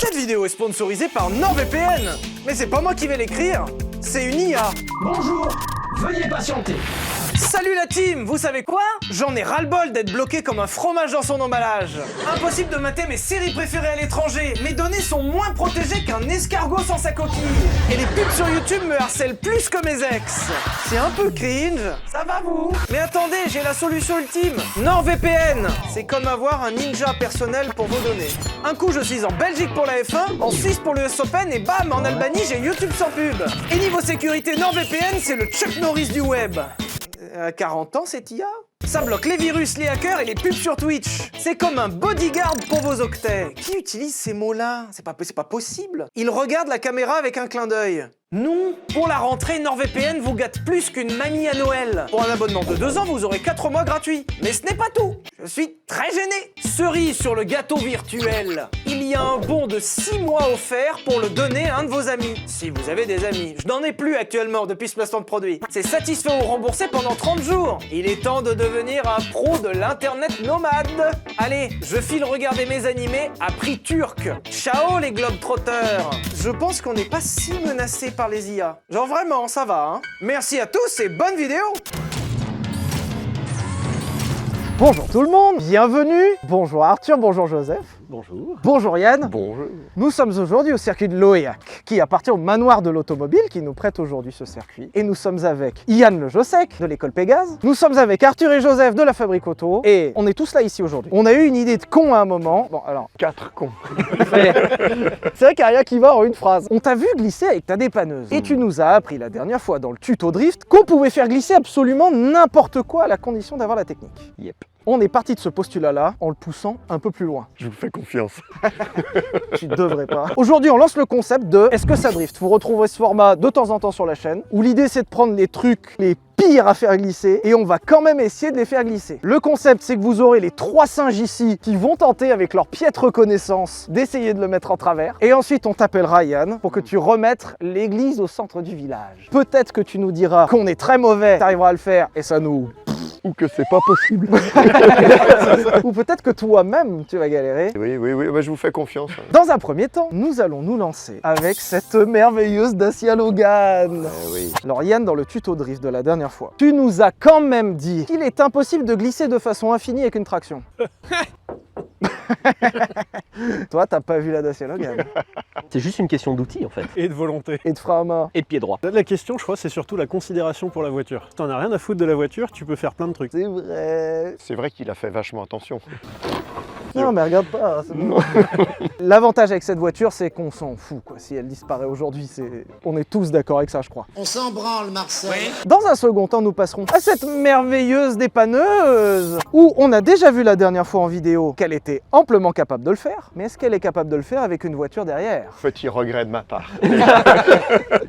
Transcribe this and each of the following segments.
Cette vidéo est sponsorisée par NordVPN. Mais c'est pas moi qui vais l'écrire, c'est une IA. Bonjour, veuillez patienter. Salut la team, vous savez quoi? J'en ai ras-le-bol d'être bloqué comme un fromage dans son emballage. Impossible de mater mes séries préférées à l'étranger. Mes données sont moins protégées qu'un escargot sans sa coquille. Et les pubs sur YouTube me harcèlent plus que mes ex. C'est un peu cringe. Ça va vous? Mais attendez, j'ai la solution ultime. NordVPN. C'est comme avoir un ninja personnel pour vos données. Un coup je suis en Belgique pour la F1, en Suisse pour le US Open et bam, en Albanie j'ai YouTube sans pub. Et niveau sécurité, NordVPN c'est le Chuck Norris du web. À 40 ans, cette IA? Ça bloque les virus, les hackers et les pubs sur Twitch. C'est comme un bodyguard pour vos octets. Qui utilise ces mots-là? C'est pas possible. Il regarde la caméra avec un clin d'œil. Non, pour la rentrée, NordVPN vous gâte plus qu'une mamie à Noël. Pour un abonnement de 2 ans, vous aurez 4 mois gratuits. Mais ce n'est pas tout. Je suis très gêné. Cerise sur le gâteau virtuel. Il y a un bon de 6 mois offert pour le donner à un de vos amis. Si vous avez des amis. Je n'en ai plus actuellement depuis ce placement de produit. C'est satisfait ou remboursé pendant 30 jours. Il est temps de devenir un pro de l'internet nomade. Allez, je file regarder mes animés à prix turc. Ciao les globetrotters. Je pense qu'on n'est pas si menacé par les IA. Genre vraiment, ça va, hein. Merci à tous et bonne vidéo. Bonjour tout le monde, bienvenue. Bonjour Arthur, bonjour Joseph. Bonjour. Bonjour Yann. Bonjour. Nous sommes aujourd'hui au circuit de Loéac, qui appartient au manoir de l'automobile qui nous prête aujourd'hui ce circuit. Et nous sommes avec Yann Le Jossec de l'école Pégase. Nous sommes avec Arthur et Joseph de la Fabrique Auto. Et on est tous là ici aujourd'hui. On a eu une idée de con à un moment. Bon alors... 4 cons. C'est vrai qu'il n'y a rien qui va en une phrase. On t'a vu glisser avec ta dépanneuse. Et tu nous as appris la dernière fois dans le tuto drift qu'on pouvait faire glisser absolument n'importe quoi à la condition d'avoir la technique. Yep. On est parti de ce postulat-là en le poussant un peu plus loin. Je vous fais confiance. Tu devrais pas. Aujourd'hui, on lance le concept de Est-ce que ça drift? Vous retrouverez ce format de temps en temps sur la chaîne, où l'idée c'est de prendre les trucs les pires à faire glisser et on va quand même essayer de les faire glisser. Le concept, c'est que vous aurez les 3 singes ici qui vont tenter avec leur piètre connaissance d'essayer de le mettre en travers. Et ensuite, on t'appellera Yann pour que tu remettes l'église au centre du village. Peut-être que tu nous diras qu'on est très mauvais, t'arriveras à le faire et ça nous... Ou que c'est pas possible. Ou peut-être que toi-même, tu vas galérer. Oui, bah, je vous fais confiance. Dans un premier temps, nous allons nous lancer avec cette merveilleuse Dacia Logan. Oui. Alors Yann, dans le tuto drift de la dernière fois, tu nous as quand même dit qu'il est impossible de glisser de façon infinie avec une traction. Toi, t'as pas vu la Dacia Logan. C'est juste une question d'outils en fait. Et de volonté. Et de frein à main. Et de pied droit. La question, je crois, c'est surtout la considération pour la voiture. Si t'en as rien à foutre de la voiture, tu peux faire plein de trucs. C'est vrai. C'est vrai qu'il a fait vachement attention. Non mais regarde pas, c'est bon. L'avantage avec cette voiture, c'est qu'on s'en fout quoi. Si elle disparaît aujourd'hui, on est tous d'accord avec ça, je crois. On s'en branle, Marcel. Dans un second temps, nous passerons à cette merveilleuse dépanneuse où on a déjà vu la dernière fois en vidéo qu'elle était amplement capable de le faire, mais est-ce qu'elle est capable de le faire avec une voiture derrière? Petit regret de ma part.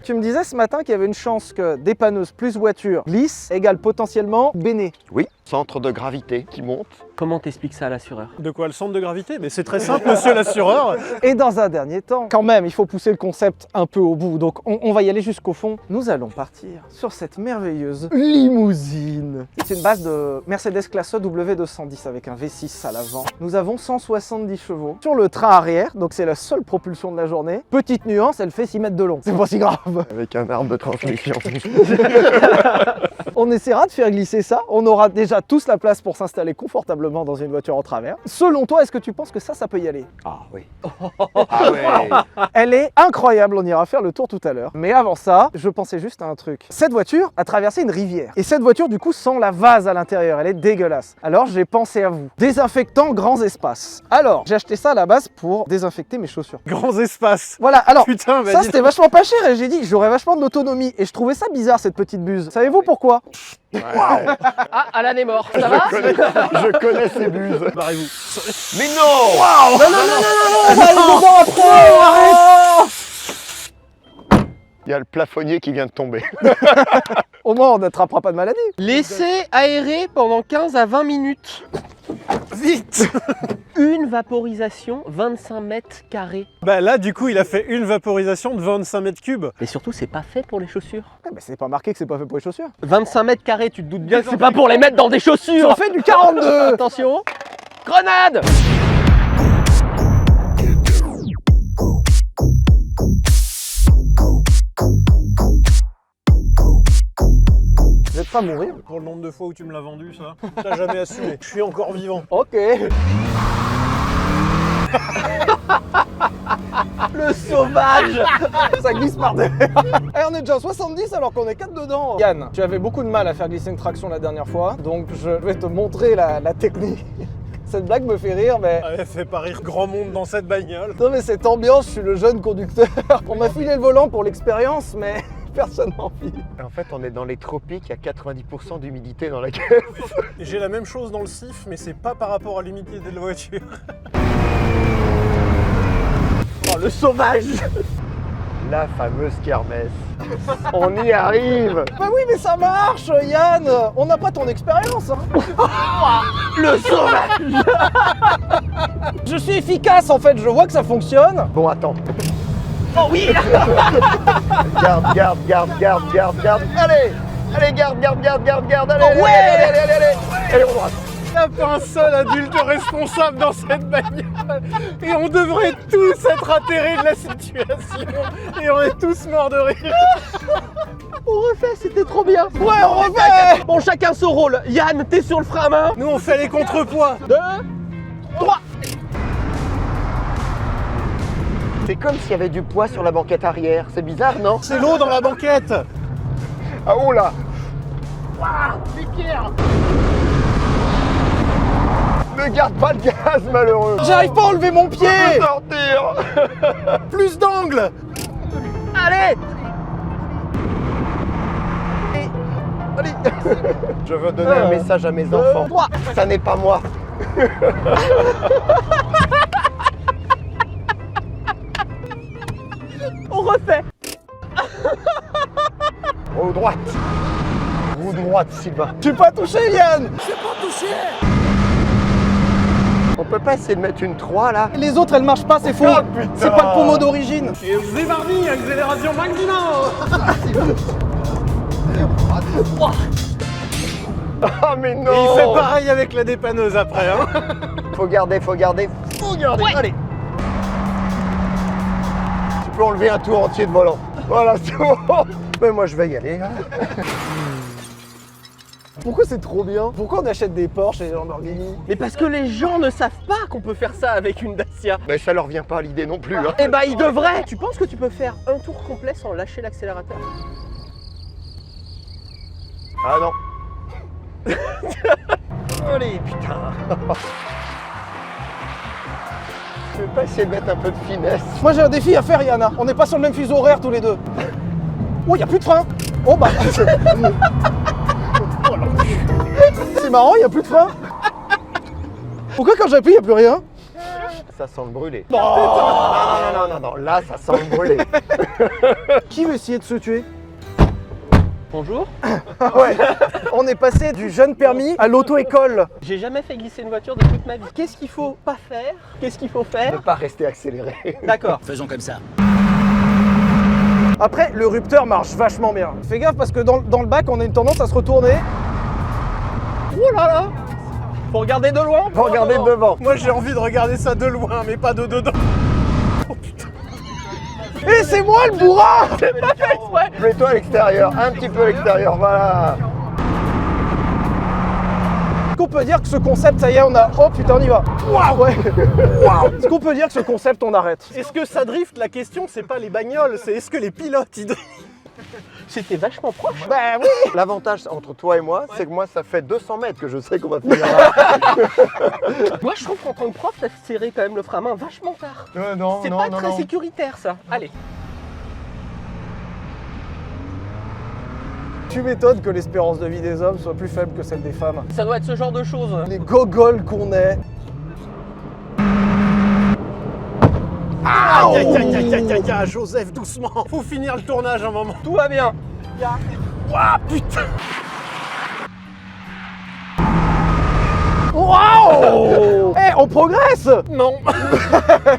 Tu me disais ce matin qu'il y avait une chance que dépanneuse plus voiture glisse égale potentiellement béné. Oui, centre de gravité qui monte. Comment t'expliques ça à l'assureur? De quoi, le centre de gravité? Mais c'est très simple, monsieur l'assureur. Et dans un dernier temps, quand même, il faut pousser le concept un peu au bout, donc on va y aller jusqu'au fond. Nous allons partir sur cette merveilleuse limousine. C'est une base de Mercedes Classe E W210 avec un V6 à l'avant. Nous avons 170 chevaux sur le train arrière, donc c'est la seule propulsion de la journée. Petite nuance, elle fait 6 mètres de long. C'est pas si grave. Avec un arbre de transmission. On essaiera de faire glisser ça. On aura déjà tous la place pour s'installer confortablement dans une voiture en travers. Selon toi, est-ce que tu penses que ça peut y aller? Ah oui. Ah ouais. Elle est incroyable, on ira faire le tour tout à l'heure. Mais avant ça, je pensais juste à un truc. Cette voiture a traversé une rivière. Et cette voiture, du coup, sent la vase à l'intérieur. Elle est dégueulasse. Alors, j'ai pensé à vous. Désinfectant grands espaces. Alors, j'ai acheté ça à la base pour désinfecter mes chaussures. Grands espaces. Voilà, alors, Putain, ça c'était vachement pas cher et j'ai dit j'aurais vachement de l'autonomie. Et je trouvais ça bizarre cette petite buse. Savez-vous pourquoi? Ouais. Ah, Alan est mort, ça va? Je connais ces buses. Barrez-vous. Mais non. Non, non, non, non, non, non, non, non, après, arrête. Il y a le plafonnier qui vient de tomber. Au moins on n'attrapera pas de maladie. Laissez aérer pendant 15 à 20 minutes. Vite. Une vaporisation, 25 mètres carrés. Bah là, du coup, il a fait une vaporisation de 25 mètres cubes. Et surtout, c'est pas fait pour les chaussures. Mais c'est pas marqué que c'est pas fait pour les chaussures. 25 mètres carrés, tu te doutes bien que c'est pas pour les mettre dans des chaussures. J'en fais du 42. Attention. Grenade. pas mourir. Pour le nombre de fois où tu me l'as vendu, ça, t'as jamais assumé. Je suis encore vivant. Ok. Le sauvage. Ça glisse par derrière. Eh, on est déjà à 70 alors qu'on est 4 dedans. Yann, tu avais beaucoup de mal à faire glisser une traction la dernière fois, donc je vais te montrer la technique. Cette blague me fait rire, mais... Elle fait pas rire grand monde dans cette bagnole. Non mais cette ambiance, je suis le jeune conducteur. On m'a filé le volant pour l'expérience, mais personne n'en file. En fait, on est dans les tropiques, il y a 90% d'humidité dans la caisse. J'ai la même chose dans le SIF, mais c'est pas par rapport à l'humidité de la voiture. Oh, le sauvage. La fameuse kermesse. On y arrive. Bah oui, mais ça marche, Yann. On n'a pas ton expérience. Hein. Le sauvage. Je suis efficace en fait, je vois que ça fonctionne. Bon, attends. Oh oui. Garde. Allez, garde. Allez, Oh, ouais. allez. Allez, on droite. Il n'y a pas un seul adulte responsable dans cette bagnole. Et on devrait tous être atterrés de la situation. Et on est tous morts de rire. On refait, c'était trop bien. Ouais, on refait. Bon, chacun son rôle. Yann, t'es sur le frein à main. Nous, on fait les contrepoids. 2, 3. C'est comme s'il y avait du poids sur la banquette arrière. C'est bizarre, non? C'est l'eau dans la banquette. Ah, oh là. Ne garde pas le gaz, malheureux. J'arrive pas à enlever mon pied. Sortir. Plus d'angle. Allez. Allez. Je veux donner un message à mes enfants. 3. Ça n'est pas moi. On refait. Roue droite. Roue droite, Sylvain. Je suis pas touché, Yann. On peut pas essayer de mettre une 3 là? Les autres, elles marchent pas, c'est faux. Ah, putain. C'est pas le pommeau d'origine. Et Zébardi, accélération maximum. Ah mais non. Et il fait pareil avec la dépanneuse après. Hein. Faut garder. Allez. Tu peux enlever un tour entier de volant. Voilà, c'est bon. Mais moi je vais y aller. Hein. Pourquoi c'est trop bien? Pourquoi on achète des Porsche et des Lamborghini? Mais parce que les gens ne savent pas qu'on peut faire ça avec une Dacia. Mais ça leur vient pas à l'idée non plus. Hein. Eh ben, ils devraient. Tu penses que tu peux faire un tour complet sans lâcher l'accélérateur? Ah non. Allez, putain. Je vais pas essayer de mettre un peu de finesse. Moi j'ai un défi à faire, Yana. On n'est pas sur le même fuseau horaire tous les deux. Oh, y a plus de frein. Oh bah. C'est marrant, y a plus de frein. Pourquoi quand j'appuie y a plus rien? Ça sent le brûlé. Non. Là, ça sent le brûlé. Qui veut essayer de se tuer? Bonjour. Ouais. On est passé du jeune permis à l'auto-école. J'ai jamais fait glisser une voiture de toute ma vie. Qu'est-ce qu'il faut pas faire? Qu'est-ce qu'il faut Ne faire? pas rester accéléré. D'accord. Faisons comme ça. Après, le rupteur marche vachement bien. Fais gaffe parce que dans le bac, on a une tendance à se retourner. Oh là là. Faut regarder de loin. Faut regarder devant. Moi j'ai envie de regarder ça de loin, mais pas de dedans. Et c'est moi le bourrin! C'est pas fait exprès. Mets-toi à l'extérieur, un petit peu à l'extérieur, voilà. Est-ce qu'on peut dire que ce concept, ça y est, on a... Oh putain, on y va. Waouh, ouais. Waouh. Est-ce qu'on peut dire que ce concept, on arrête? Est-ce que ça drift? La question c'est pas les bagnoles, c'est est-ce que les pilotes ils driftent? C'était vachement proche. Bah oui. L'avantage entre toi et moi, c'est que moi, ça fait 200 mètres que je sais qu'on va finir là. Moi, je trouve qu'en tant que prof, t'as serré quand même le frein à main vachement tard. Non, C'est pas très sécuritaire, ça. Allez. Tu m'étonnes que l'espérance de vie des hommes soit plus faible que celle des femmes. Ça doit être ce genre de choses. Les gogoles qu'on est. Aïe, Joseph, doucement. Faut finir le tournage un moment. Tout va bien. Ouah, putain. Waouh. Eh, on progresse. Non.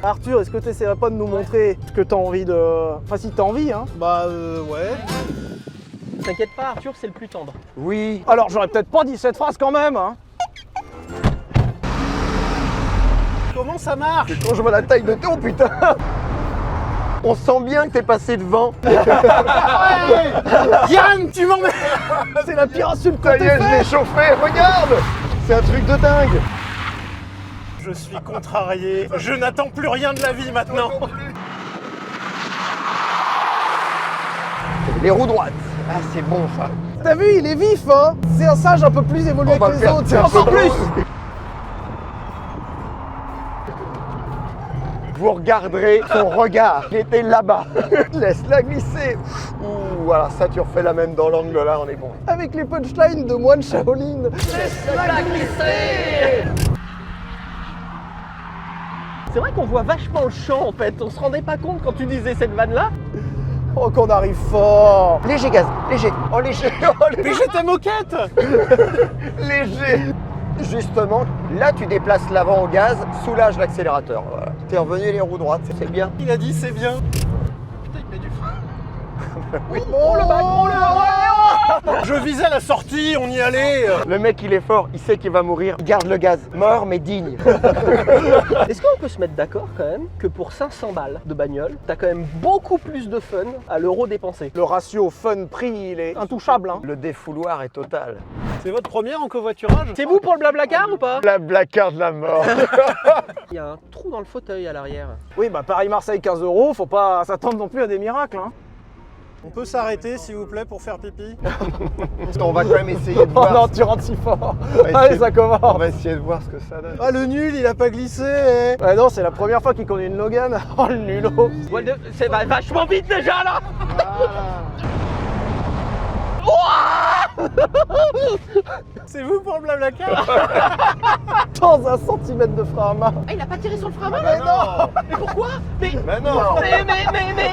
Arthur, est-ce que tu essaierais pas de nous montrer ce que t'as envie de... Enfin, si t'as envie, hein. Bah ouais. T'inquiète pas, Arthur, c'est le plus tendre. Oui. Alors, j'aurais peut-être pas dit cette phrase quand même, hein. Comment ça marche? Quand je vois la taille de ton putain. On sent bien que t'es passé devant. Yann, tu m'en mets. C'est la pire insulte qu'on Ça y t'ait est, je l'ai fait. chauffé, regarde. C'est un truc de dingue. Je suis contrarié. Je n'attends plus rien de la vie maintenant. Les roues droites. Ah, c'est bon ça. T'as vu, il est vif, hein. C'est un singe un peu plus évolué On va que le les faire autres. tiens, Encore c'est plus. bon. Vous regarderez son regard. Il était là-bas. Laisse-la glisser. Ouh, voilà, ça tu refais la même dans l'angle là, on est bon. Avec les punchlines de moine Shaolin. C'est vrai qu'on voit vachement le champ en fait. On se rendait pas compte quand tu disais cette vanne là. Oh, qu'on arrive fort. Léger gaz, léger. Oh léger, oh léger. Mais j'étais moquette. Léger. Justement, là tu déplaces l'avant au gaz, soulage l'accélérateur. Voilà. T'es revenu les roues droites, c'est bien. Il a dit c'est bien. Putain, il met du frein. Oh le bac, oh le Je visais la sortie, on y allait. Le mec il est fort, il sait qu'il va mourir. Il garde le gaz. Mort mais digne. Est-ce qu'on peut se mettre d'accord quand même que pour 500 balles de bagnole, t'as quand même beaucoup plus de fun à l'euro dépensé? Le ratio fun-prix, il est intouchable, hein. Le défouloir est total. C'est votre première en covoiturage? C'est vous pour le blablacar ou pas? La placard de la mort. Il y a un trou dans le fauteuil à l'arrière. Oui, bah Paris-Marseille 15 €, faut pas s'attendre non plus à des miracles, hein. On peut s'arrêter s'il vous plaît pour faire pipi? On va quand même essayer de Oh voir. non, tu rentres si fort. va Allez, essayer- ça On commence. va essayer de voir ce que ça donne. Ah le nul, il a pas glissé. Eh. Ouais, non, c'est la première fois qu'il conduit une Logan. Oh, le nulot. C'est vachement vite déjà là. C'est vous pour le blablacar? Dans un centimètre de frein à main. Ah, il a pas tiré sur le frein à main? Mais non. Mais pourquoi? Mais non. mais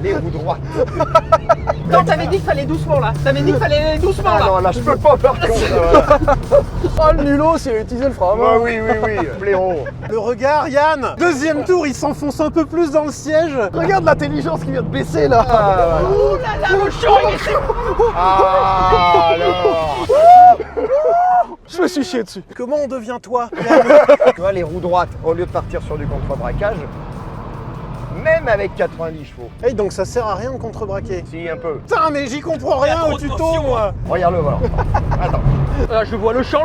Les roues droites. Non, t'avais dit qu'il fallait doucement là. T'avais dit qu'il fallait aller doucement Ah là. non, là je peux pas par contre. Oh, le nulot, s'il a utilisé le frein à main. Ah oui, blaireau. Le regard, Yann. Deuxième tour, il s'enfonce un peu plus dans le siège. Regarde l'intelligence qui vient de baisser là. Ah, voilà. Ouh là là, le champ il est... Ah, alors. Je me suis chié dessus. Comment on devient toi? Tu vois, les roues droites, au lieu de partir sur du contre-braquage, même avec 90 chevaux. Hey, donc ça sert à rien de contrebraquer. Si, un peu. Putain, mais j'y comprends rien au tuto, moi. Regarde le volant. Attends. Je vois le champ.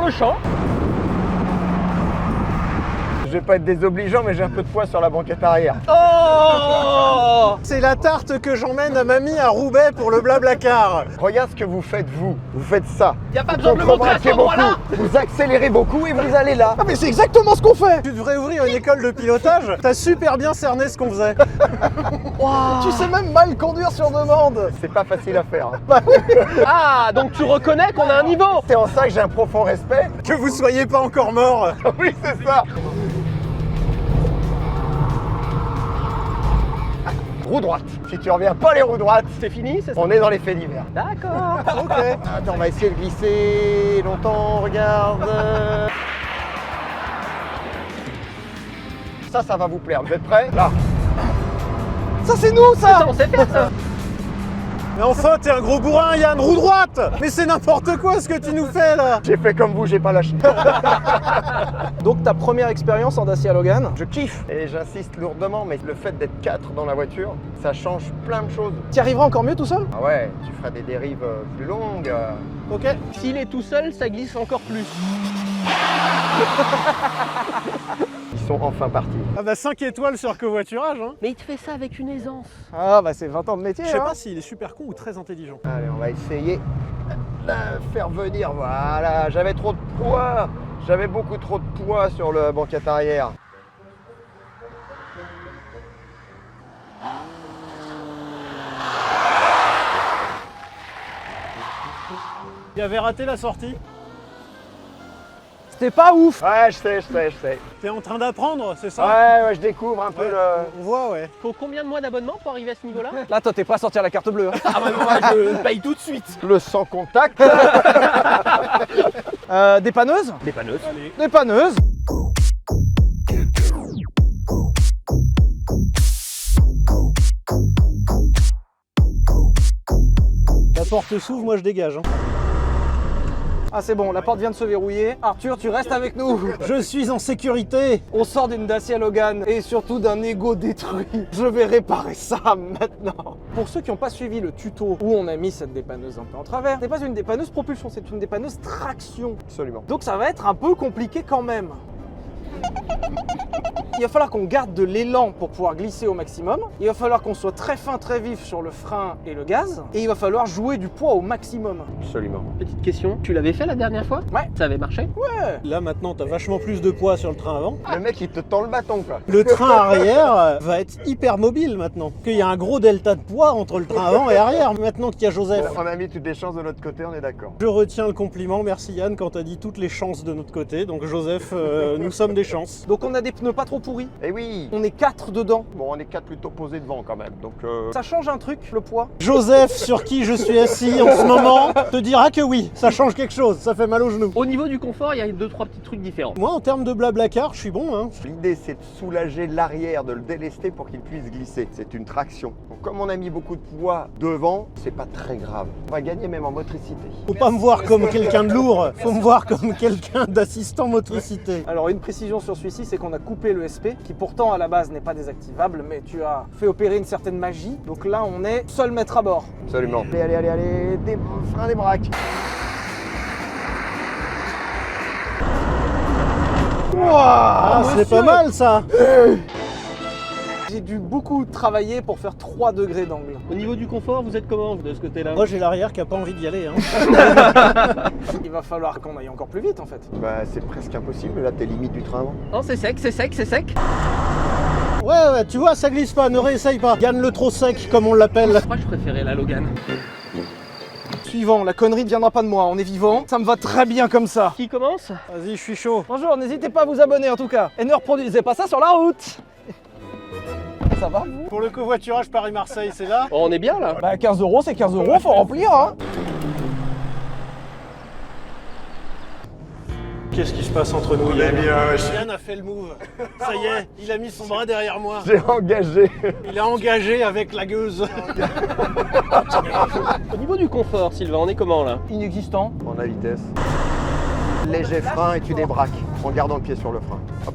Je vais pas être désobligeant, mais j'ai un peu de poids sur la banquette arrière. Oh. C'est la tarte que j'emmène à mamie à Roubaix pour le blablacar. Regarde ce que vous faites, vous. Vous faites ça. Y a pas besoin de le montrer à Contrebraquez ce moment-là. beaucoup. Vous accélérez beaucoup et vous allez là. Ah, mais c'est exactement ce qu'on fait. Tu devrais ouvrir une école de pilotage. T'as super bien cerné ce qu'on faisait. Tu sais même mal conduire sur demande. C'est pas facile à faire. hein. Ah, donc tu reconnais qu'on a un niveau. C'est en ça que j'ai un profond respect. Que vous soyez pas encore mort. Oui, c'est ça. Roue droite. Si tu reviens pas les roues droites, C'est fini, c'est ça? on est dans les faits divers. D'accord. Ok. Attends, on va essayer de glisser longtemps, regarde. Ça va vous plaire. Vous êtes prêts? Là. Ça, c'est nous, ça. Ça, on sait faire ça. Mais enfin, t'es un gros bourrin, Yann. Roue droite. Mais c'est n'importe quoi ce que tu nous fais là. J'ai fait comme vous, j'ai pas lâché. Donc, ta première expérience en Dacia Logan. Je kiffe et j'insiste lourdement, mais le fait d'être 4 dans la voiture, ça change plein de choses. Tu arriveras encore mieux tout seul? Ah ouais, tu feras des dérives plus longues. Ok. S'il est tout seul, ça glisse encore plus. Ils sont enfin partis. Ah bah 5 étoiles sur covoiturage, hein. Mais il te fait ça avec une aisance. Ah, bah, c'est 20 ans de métier. Je sais hein. pas s'il est super con ou très intelligent. Allez, on va essayer de faire venir. Voilà, j'avais trop de poids. J'avais beaucoup trop de poids sur le banquette arrière. Il avait raté la sortie. C'était pas ouf. Ouais, je sais. T'es en train d'apprendre, c'est ça? Ouais, je découvre un peu Ouais, le... on voit, ouais. Faut combien de mois d'abonnement pour arriver à ce niveau-là? Là, toi, t'es pas sorti à la carte bleue. hein. Ah bah non, je paye tout de suite. le sans contact. Dépanneuse? Dépanneuse. Allez. Dépanneuse. La porte s'ouvre, moi je dégage. Hein. Ah c'est bon, la porte vient de se verrouiller. Arthur, tu restes avec nous. Je suis en sécurité. On sort d'une Dacia Logan et surtout d'un ego détruit. Je vais réparer ça maintenant. Pour ceux qui n'ont pas suivi le tuto où on a mis cette dépanneuse un peu en travers, c'est pas une dépanneuse propulsion, c'est une dépanneuse traction. Absolument. Donc ça va être un peu compliqué quand même. Il va falloir qu'on garde de l'élan pour pouvoir glisser au maximum. Il va falloir qu'on soit très fin, très vif sur le frein et le gaz. Et il va falloir jouer du poids au maximum. Absolument. Petite question, tu l'avais fait la dernière fois? Ouais. Ça avait marché? Ouais. Là maintenant, t'as vachement plus de poids sur le train avant. Le mec, il te tend le bâton, quoi. Le train arrière va être hyper mobile maintenant. Qu'il y a un gros delta de poids entre le train avant et arrière maintenant qu'il y a Joseph. On a mis toutes les chances de notre côté, on est d'accord. Je retiens le compliment, merci Yann, quand t'as dit toutes les chances de notre côté. Donc Joseph, nous sommes des chances. Donc on a des pneus pas trop pourris. Eh oui. On est 4 dedans. Bon, on est 4 plutôt posés devant quand même, donc Ça change un truc, le poids. Joseph, sur qui je suis assis en ce moment, te dira que oui, ça change quelque chose, ça fait mal aux genoux. Au niveau du confort, il y a 2-3 petits trucs différents. Moi, en termes de blablacar, je suis bon, hein. l'idée c'est de soulager l'arrière, de le délester pour qu'il puisse glisser. C'est une traction. Donc comme on a mis beaucoup de poids devant, c'est pas très grave. On va gagner même en motricité. Faut pas me voir comme quelqu'un de lourd, faut me voir comme quelqu'un d'assistant motricité. Alors une précision sur celui-ci, c'est qu'on a coupé le SP, qui pourtant à la base n'est pas désactivable, mais tu as fait opérer une certaine magie. Donc là, on est seul maître à bord. Absolument. Allez, des freins, des braques. Ah, c'est pas mal ça. J'ai dû beaucoup travailler pour faire 3 degrés d'angle. Au niveau du confort, vous êtes comment de ce côté-là? Moi, j'ai l'arrière qui a pas envie d'y aller, hein. Il va falloir qu'on aille encore plus vite en fait. Bah c'est presque impossible, là t'es limite du train avant. Non, c'est sec, c'est sec, c'est sec. Ouais, tu vois, ça glisse pas, ne réessaye pas. Gagne le trop sec, comme on l'appelle. Moi, je préférais la Logan. Suivant, la connerie ne viendra pas de moi, on est vivant. Ça me va très bien comme ça. Qui commence? Vas-y, je suis chaud. Bonjour, n'hésitez pas à vous abonner en tout cas. Et ne reproduisez pas ça sur la route. Ça va vous? Pour le covoiturage Paris-Marseille, c'est là. Oh, on est bien là. Bah 15 €, c'est 15 €, faut remplir hein. Qu'est-ce qui se passe entre nous, Yann? Yann a fait le move. Ça y est, il a mis son bras derrière moi. J'ai engagé. Il a engagé avec la gueuse. Au niveau du confort, Sylvain, on est comment là? Inexistant. On a vitesse. Léger frein et tu débraques en gardant le pied sur le frein. Hop.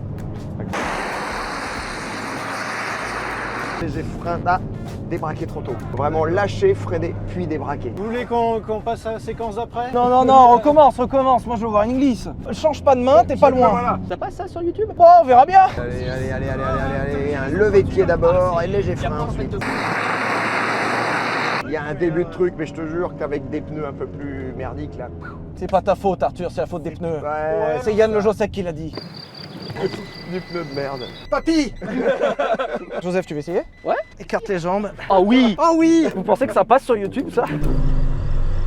Léger frein, là, débraquer trop tôt. Faut vraiment lâcher, freiner, puis débraquer. Vous voulez qu'on passe à la séquence d'après? Non, recommence. Moi je veux voir une glisse. Change pas de main, t'es pas loin. Ça passe ça sur YouTube? Bon, on verra bien. Allez. Un lever de pied d'abord et léger frein ensuite. Il y a un début de truc, mais je te jure qu'avec des pneus un peu plus merdiques là. C'est pas ta faute Arthur, c'est la faute des pneus. Ouais, C'est Yann Le Josec qui l'a dit. du pneu de merde. Papy. Joseph, tu veux essayer? Ouais. Écarte les jambes. Ah oui. Oh oui. Vous pensez que ça passe sur YouTube ça?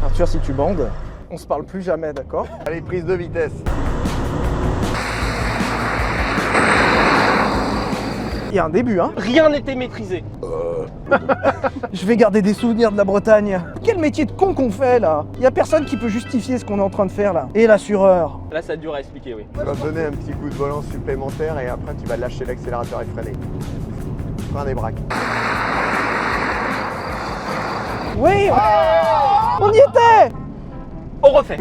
Arthur, si tu bandes, on se parle plus jamais, d'accord? Allez, prise de vitesse. Il y a un début hein. Rien n'était maîtrisé. Je vais garder des souvenirs de la Bretagne. Quel métier de con qu'on fait là. Il y a personne qui peut justifier ce qu'on est en train de faire là. Et l'assureur. Là, ça dure à expliquer, oui. Tu vas te donner un petit coup de volant supplémentaire et après tu vas lâcher l'accélérateur et freiner. Frein des braques. Oui. On y était. On refait.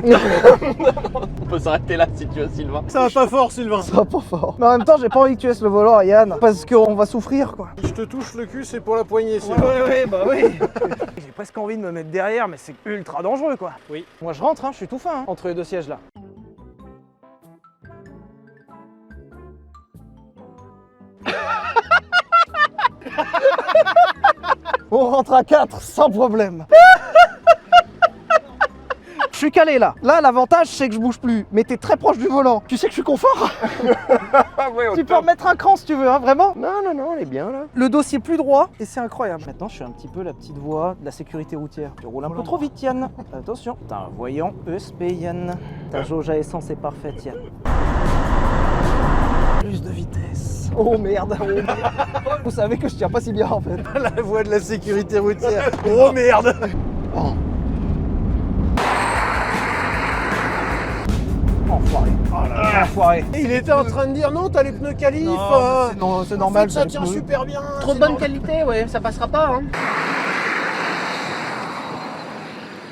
On peut s'arrêter là si tu veux, Sylvain. Ça va pas fort, Sylvain. Ça va pas fort. Mais en même temps, j'ai pas envie que tu laisses le volant à Yann. Parce qu'on va souffrir quoi. Si je te touche le cul, c'est pour la poignée, Sylvain. Ouais, bah oui. J'ai presque envie de me mettre derrière, mais c'est ultra dangereux quoi. Oui. Moi je rentre, hein, je suis tout fin hein, entre les deux sièges là. On rentre à 4 sans problème. Je suis calé là. Là, l'avantage, c'est que je bouge plus. Mais t'es très proche du volant. Tu sais que je suis confort. Tu peux remettre un cran si tu veux, hein, vraiment. Non, elle est bien là. Le dossier plus droit et c'est incroyable. Maintenant, je suis un petit peu la petite voix de la sécurité routière. Tu roules un peu trop vite, Yann. Attention. T'as un voyant ESP, Yann. Ta jauge à essence est parfaite, Yann. Plus de vitesse. Oh merde. Vous savez que je tiens pas si bien en fait. La voix de la sécurité routière. Oh merde. Oh. Enfoiré. Oh là là. Enfoiré. Il était en train de dire non, t'as les pneus qualif. Non, c'est En normal. fait, ça tient super bien. Trop de bonne qualité, ouais, ça passera pas, hein.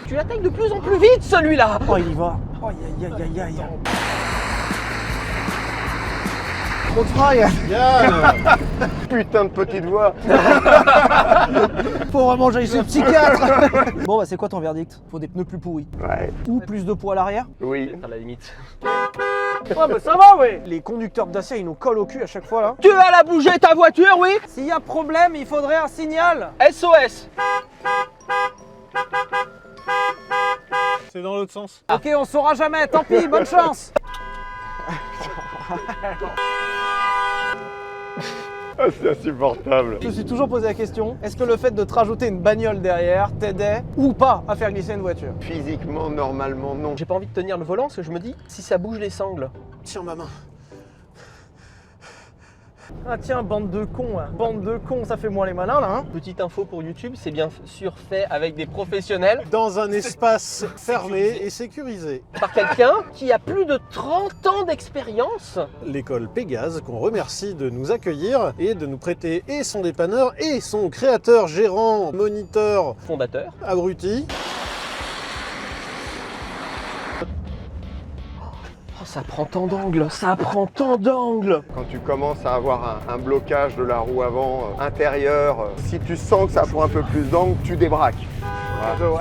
Tu l'attaques de plus en plus vite, celui-là. Oh, il y va. Aïe aïe aïe aïe aïe. Trop de trail. Yann. Putain de petite voix. Faut vraiment que j'aille chez le psychiatre. Bon bah c'est quoi ton verdict? Faut des pneus plus pourris. Ouais, Ou plus de poids à l'arrière? oui. À la limite. Ouais bah ça va ouais. Les conducteurs de Dacia ils nous collent au cul à chaque fois là. Tu vas la bouger ta voiture, oui? S'il y a problème il faudrait un signal. SOS. C'est dans l'autre sens. Ok on saura jamais, tant pis, bonne chance. Ah, c'est insupportable. Je me suis toujours posé la question, est-ce que le fait de te rajouter une bagnole derrière t'aidait ou pas à faire glisser une voiture? Physiquement, normalement, non. J'ai pas envie de tenir le volant parce que je me dis, si ça bouge les sangles. Tiens ma main. Ah tiens, bande de cons, hein. Bande de cons, ça fait moins les malins là hein. Petite info pour YouTube, c'est bien sûr fait avec des professionnels, Dans un espace fermé et sécurisé. par quelqu'un qui a plus de 30 ans d'expérience. L'école Pégase, qu'on remercie de nous accueillir et de nous prêter et son dépanneur et son créateur, gérant, moniteur, Fondateur. abruti. Oh, ça prend tant d'angles, ça prend tant d'angles. Quand tu commences à avoir un blocage de la roue avant intérieure, si tu sens que ça prend un peu plus d'angle, tu débraques. Voilà.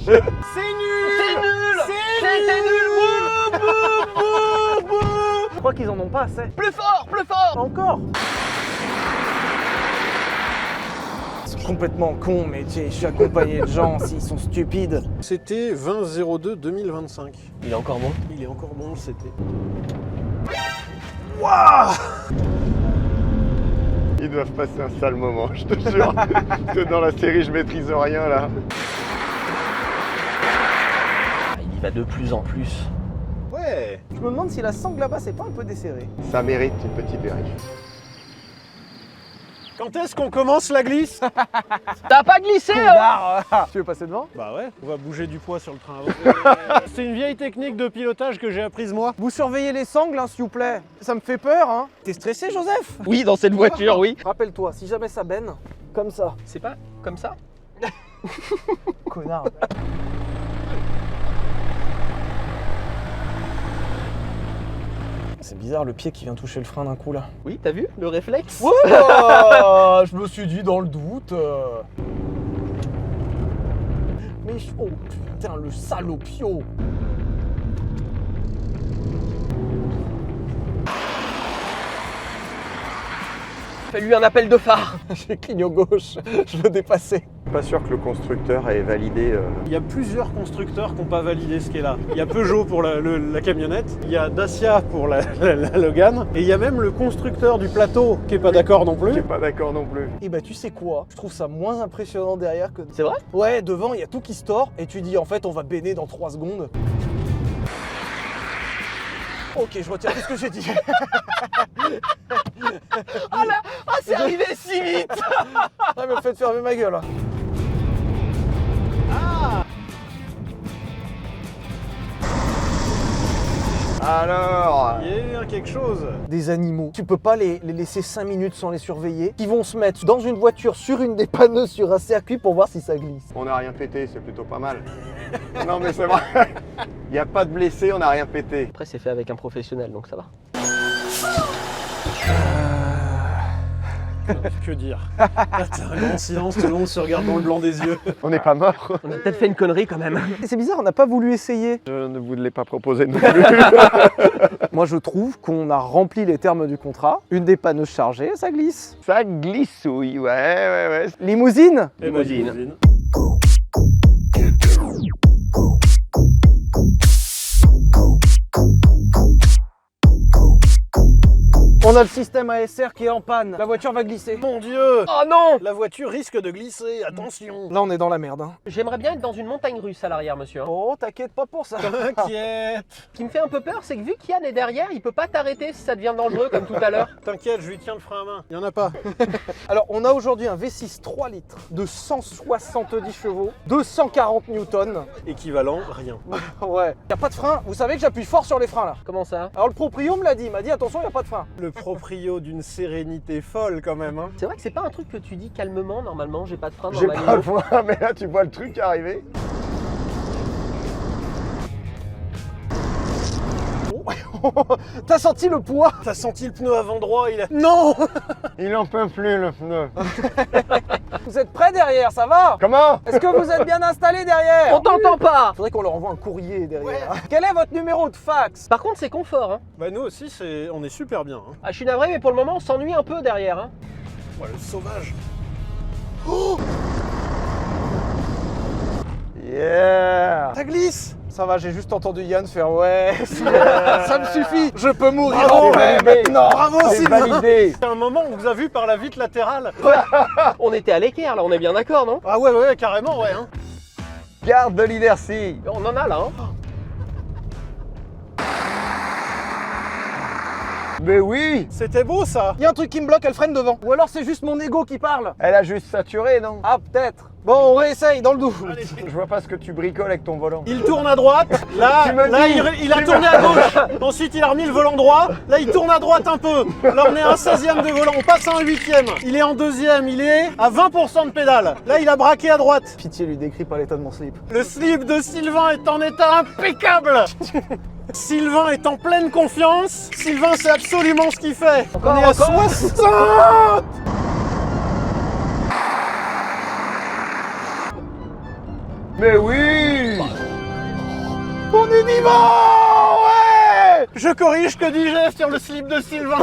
C'est nul. C'était nul. Bouh, bouh, bouh, bouh. Je crois qu'ils en ont pas assez. Plus fort, plus fort. Encore. C'est complètement con, mais tu sais, je suis accompagné de gens, s'ils sont stupides. C'était 20-02-2025. Il est encore bon. Il est encore bon, c'était. Ils doivent passer un sale moment, je te jure. Parce que dans la série, je maîtrise rien là. Il y va de plus en plus. Ouais. Je me demande si la sangle là-bas, c'est pas un peu desserré. Ça mérite une petite vérif. Quand est-ce qu'on commence la glisse? T'as pas glissé hein? Connard. Tu veux passer devant? Bah ouais, on va bouger du poids sur le train avant. C'est une vieille technique de pilotage que j'ai apprise moi. Vous surveillez les sangles, hein, s'il vous plaît. Ça me fait peur, hein. T'es stressé, Joseph? Oui, dans cette voiture, oui. Rappelle-toi, si jamais ça benne, comme ça. C'est pas comme ça? Connard. C'est bizarre le pied qui vient toucher le frein d'un coup là. Oui, t'as vu le réflexe? Je me suis dit dans le doute. Mais oh putain le salopio. Fais-lui un appel de phare. J'ai cligné gauche, je veux dépasser. Pas sûr que le constructeur ait validé. Il y a plusieurs constructeurs qui n'ont pas validé ce qui est là. Il y a Peugeot pour la camionnette, il y a Dacia pour la Logan, et il y a même le constructeur du plateau qui est pas d'accord non Je suis plus. pas d'accord non plus. Et bah tu sais quoi? Je trouve ça moins impressionnant derrière que... C'est vrai? Ouais, devant il y a tout qui se tord et tu dis en fait on va béner dans 3 secondes. Ok, je retire tout ce que j'ai dit. Ah, c'est arrivé si vite. Ah mais faites fermer ma gueule. Alors, Il y a eu quelque chose. Des animaux. Tu peux pas les laisser 5 minutes sans les surveiller. Ils vont se mettre dans une voiture sur une dépanneuse sur un circuit pour voir si ça glisse. on n'a rien pété, c'est plutôt pas mal. Non mais c'est vrai. Il n'y a pas de blessés, on n'a rien pété. Après, c'est fait avec un professionnel, donc ça va. Que dire? Là, t'as un grand silence, tout le monde se regarde dans le blanc des yeux. On n'est pas mort. On a peut-être fait une connerie quand même. Et c'est bizarre, on n'a pas voulu essayer. Je ne vous l'ai pas proposé non plus. Moi je trouve qu'on a rempli les termes du contrat. Une dépanneuse chargée, ça glisse. Ça glissouille, ouais. Limousine. Limousine. On a le système ASR qui est en panne. La voiture va glisser. Mon Dieu! Oh non! La voiture risque de glisser, attention! Là on est dans la merde. Hein. J'aimerais bien être dans une montagne russe à l'arrière, monsieur. Oh, t'inquiète pas pour ça. T'inquiète! Ce qui me fait un peu peur, c'est que vu qu'Yann est derrière, il peut pas t'arrêter si ça devient dangereux comme tout à l'heure. T'inquiète, je lui tiens le frein à main. Il y en a pas. Alors on a aujourd'hui un V6 3 litres de 170 chevaux, 240 newtons. Équivalent, rien. Ouais. Y a pas de frein. Vous savez que j'appuie fort sur les freins là. Comment ça? Alors le proprio me l'a dit. Il m'a dit attention, y a pas de frein. Le proprio d'une sérénité folle quand même. Hein. C'est vrai que c'est pas un truc que tu dis calmement, normalement, j'ai pas de frein dans J'ai ma pas le limo. frein, mais là tu vois le truc arriver. T'as senti le poids? T'as senti le pneu avant droit, il a... Non. Il en peut plus le pneu. Vous êtes prêts derrière, ça va? Comment? Est-ce que vous êtes bien installés derrière? On t'entend pas. Faudrait qu'on leur envoie un courrier derrière. Quel est votre numéro de fax? Par contre, c'est confort. Hein. Bah nous aussi, on est super bien. Hein. Ah, je suis navré, mais pour le moment, on s'ennuie un peu derrière. Hein. Ouais, le sauvage. Yeah! Ça glisse. Ça va, j'ai juste entendu Yann faire ouais, ça me suffit, je peux mourir Bravo, en paix maintenant. Bravo, C'est Sylvain. validé! C'est un moment où on vous a vu par la vitre latérale. On était à l'équerre, là, on est bien d'accord, non? Ah ouais, carrément, ouais. Hein. Garde de l'inertie! On en a là, hein. Mais oui! C'était beau, ça. Il y a un truc qui me bloque, elle freine devant. Ou alors c'est juste mon ego qui parle. Elle a juste saturé, non? Ah peut-être. Bon, on réessaye dans le doux. Allez. Je vois pas ce que tu bricoles avec ton volant. Il tourne à droite, là, Tu me là dis. il a tourné à gauche, ensuite il a remis le volant droit, là il tourne à droite un peu, là on est à un 16e de volant, on passe à un 8e, il est en 2e, il est à 20% de pédale, là il a braqué à droite. Pitié, lui décrit pas l'état de mon slip. Le slip de Sylvain est en état impeccable. Sylvain est en pleine confiance, Sylvain sait absolument ce qu'il fait. On est à 60. Mais oui! On est vivant, ouais. Je corrige, que dis-je sur le slip de Sylvain.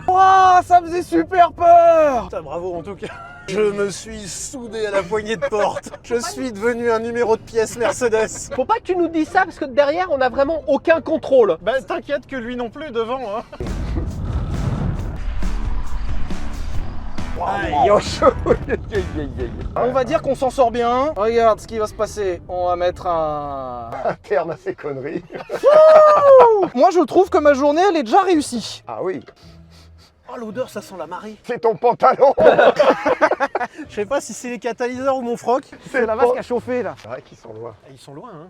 Ouah, ça faisait super peur. Putain, bravo en tout cas. Je me suis soudé à la poignée de porte. Je suis devenu un numéro de pièce Mercedes. Faut pas que tu nous dises ça, parce que derrière, on a vraiment aucun contrôle. Bah t'inquiète que lui non plus devant. Hein. Aïe, oh, chaud. On va dire qu'on s'en sort bien. Regarde ce qui va se passer. On va mettre un... Un terme à ces conneries. Moi je trouve que ma journée elle est déjà réussie. Ah oui, Oh l'odeur, ça sent la marée. c'est ton pantalon. Je sais pas si c'est les catalyseurs ou mon froc. C'est la vasque à chauffer là. C'est vrai qu'ils sont loin. Ils sont loin hein.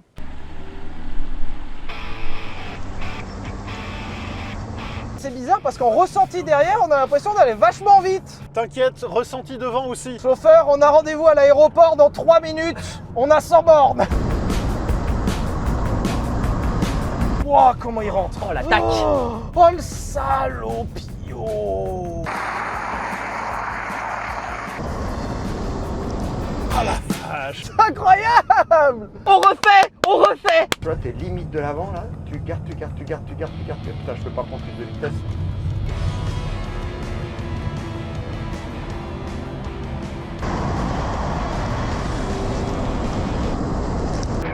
C'est bizarre parce qu'en ressenti derrière on a l'impression d'aller vachement vite. T'inquiète, ressenti devant aussi. Chauffeur, on a rendez-vous à l'aéroport dans 3 minutes. On a 100 bornes. Wouah, comment il rentre. Oh, l'attaque. Oh le salopio. Incroyable. On refait. Tu vois, t'es limite de l'avant là. Tu gardes. Putain, je peux pas prendre plus de vitesse.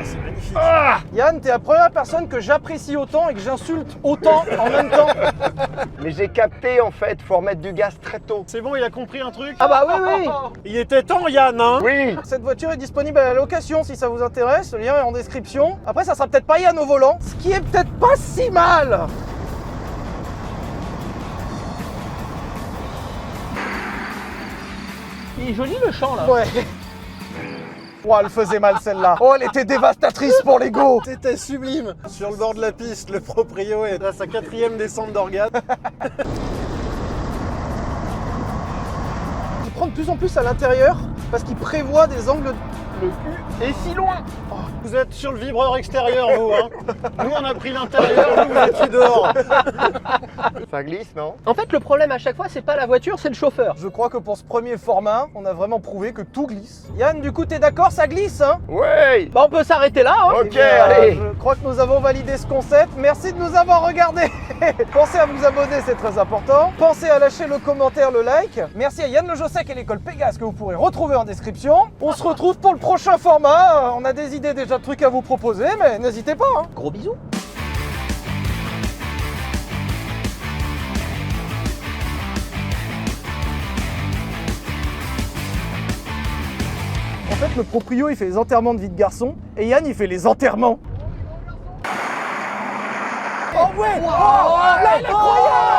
C'est magnifique. Yann, t'es la première personne que j'apprécie autant et que j'insulte autant en même temps. Mais j'ai capté en fait, faut remettre du gaz très tôt. C'est bon, il a compris un truc. Ah bah oui. Il était temps Yann hein. Oui! Cette voiture est disponible à la location si ça vous intéresse, le lien est en description. Après ça sera peut-être pas Yann au volant, ce qui est peut-être pas si mal. Il est joli le champ là. Ouais. Ouah, elle faisait mal celle-là. Oh, elle était dévastatrice pour l'ego. C'était sublime. Sur le bord de la piste, le proprio est à sa 4e descente d'organe. Il prend de plus en plus à l'intérieur parce qu'il prévoit des angles. Le cul est si loin. Vous êtes sur le vibreur extérieur vous hein. Nous on a pris l'intérieur, vous étiez dehors. Ça glisse, non? En fait, le problème à chaque fois, c'est pas la voiture, c'est le chauffeur. Je crois que pour ce premier format, on a vraiment prouvé que tout glisse. Yann, du coup, t'es d'accord, ça glisse, hein? Ouais! Bah, on peut s'arrêter là, hein. Ok, Eh bien, allez! Je crois que nous avons validé ce concept. Merci de nous avoir regardés. Pensez à vous abonner, c'est très important. Pensez à lâcher le commentaire, le like. Merci à Yann Le Jossec et l'école Pégase que vous pourrez retrouver en description. On se retrouve pour le prochain format. On a des idées déjà de trucs à vous proposer, mais n'hésitez pas, hein. Gros bisous. En fait, le proprio, il fait les enterrements de vie de garçon et Yann, il fait les enterrements. Oh ouais! Oh, là, elle est incroyable!